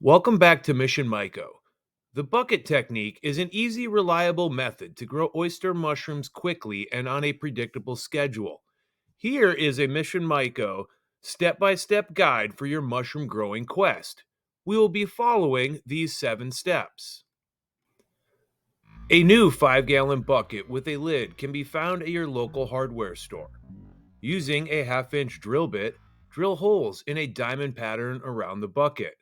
Welcome back to Mission Myco. The bucket technique is an easy, reliable method to grow oyster mushrooms quickly and on a predictable schedule. Here is a Mission Myco step by step guide for your mushroom growing quest. We will be following these 7 steps. A new 5-gallon bucket with a lid can be found at your local hardware store. Using a half-inch drill bit, drill holes in a diamond pattern around the bucket.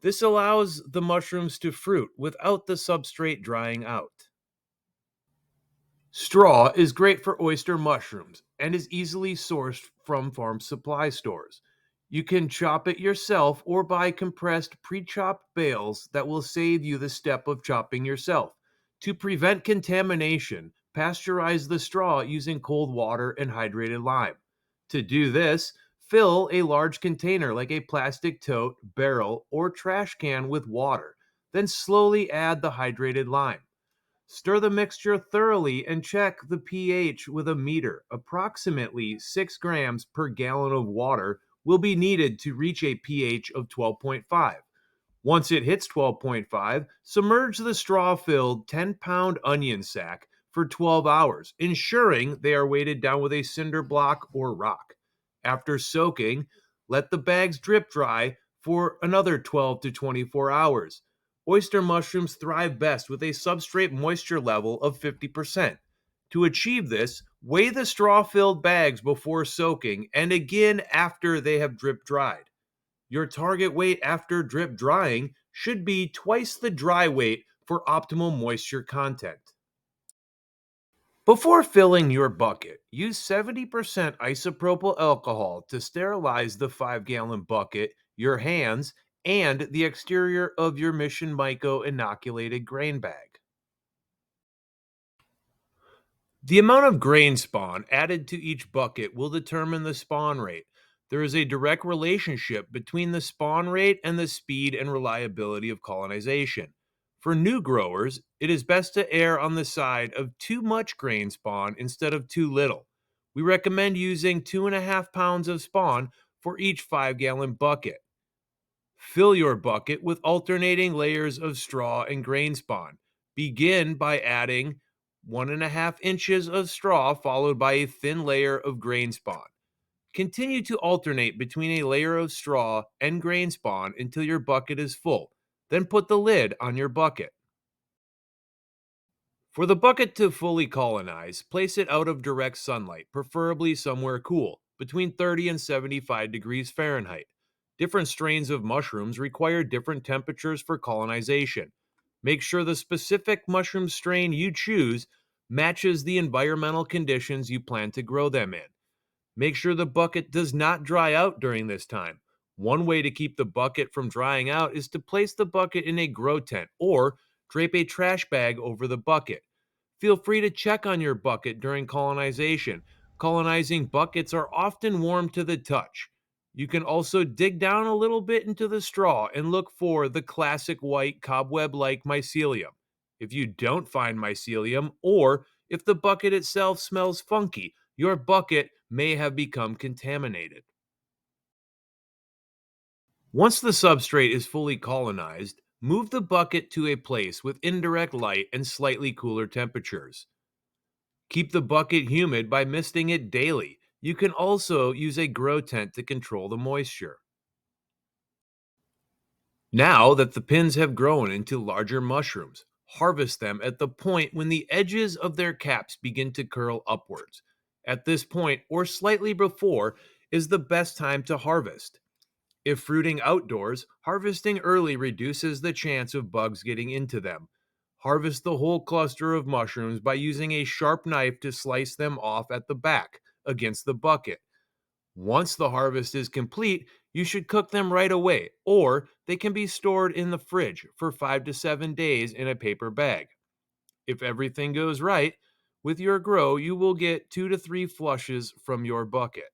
This allows the mushrooms to fruit without the substrate drying out. Straw is great for oyster mushrooms and is easily sourced from farm supply stores. You can chop it yourself or buy compressed pre-chopped bales that will save you the step of chopping yourself. To prevent contamination, pasteurize the straw using cold water and hydrated lime. To do this, fill a large container like a plastic tote, barrel, or trash can with water. Then slowly add the hydrated lime. Stir the mixture thoroughly and check the pH with a meter. Approximately 6 grams per gallon of water will be needed to reach a pH of 12.5. Once it hits 12.5, submerge the straw-filled 10-pound onion sack for 12 hours, ensuring they are weighted down with a cinder block or rock. After soaking, let the bags drip dry for another 12 to 24 hours. Oyster mushrooms thrive best with a substrate moisture level of 50%. To achieve this, weigh the straw-filled bags before soaking and again after they have drip dried. Your target weight after drip drying should be twice the dry weight for optimal moisture content. Before filling your bucket, use 70% isopropyl alcohol to sterilize the 5-gallon bucket, your hands, and the exterior of your Mission Myco inoculated grain bag. The amount of grain spawn added to each bucket will determine the spawn rate. There is a direct relationship between the spawn rate and the speed and reliability of colonization. For new growers, it is best to err on the side of too much grain spawn instead of too little. We recommend using 2.5 pounds of spawn for each 5-gallon bucket. Fill your bucket with alternating layers of straw and grain spawn. Begin by adding 1.5 inches of straw followed by a thin layer of grain spawn. Continue to alternate between a layer of straw and grain spawn until your bucket is full. Then put the lid on your bucket. For the bucket to fully colonize, place it out of direct sunlight, preferably somewhere cool, between 30 and 75 degrees Fahrenheit. Different strains of mushrooms require different temperatures for colonization. Make sure the specific mushroom strain you choose matches the environmental conditions you plan to grow them in. Make sure the bucket does not dry out during this time. One way to keep the bucket from drying out is to place the bucket in a grow tent or drape a trash bag over the bucket. Feel free to check on your bucket during colonization. Colonizing buckets are often warm to the touch. You can also dig down a little bit into the straw and look for the classic white cobweb-like mycelium. If you don't find mycelium, or if the bucket itself smells funky, your bucket may have become contaminated. Once the substrate is fully colonized, move the bucket to a place with indirect light and slightly cooler temperatures. Keep the bucket humid by misting it daily. You can also use a grow tent to control the moisture. Now that the pins have grown into larger mushrooms, harvest them at the point when the edges of their caps begin to curl upwards. At this point, or slightly before, is the best time to harvest. If fruiting outdoors, harvesting early reduces the chance of bugs getting into them. Harvest the whole cluster of mushrooms by using a sharp knife to slice them off at the back against the bucket. Once the harvest is complete, you should cook them right away, or they can be stored in the fridge for 5 to 7 days in a paper bag. If everything goes right with your grow, you will get 2 to 3 flushes from your bucket.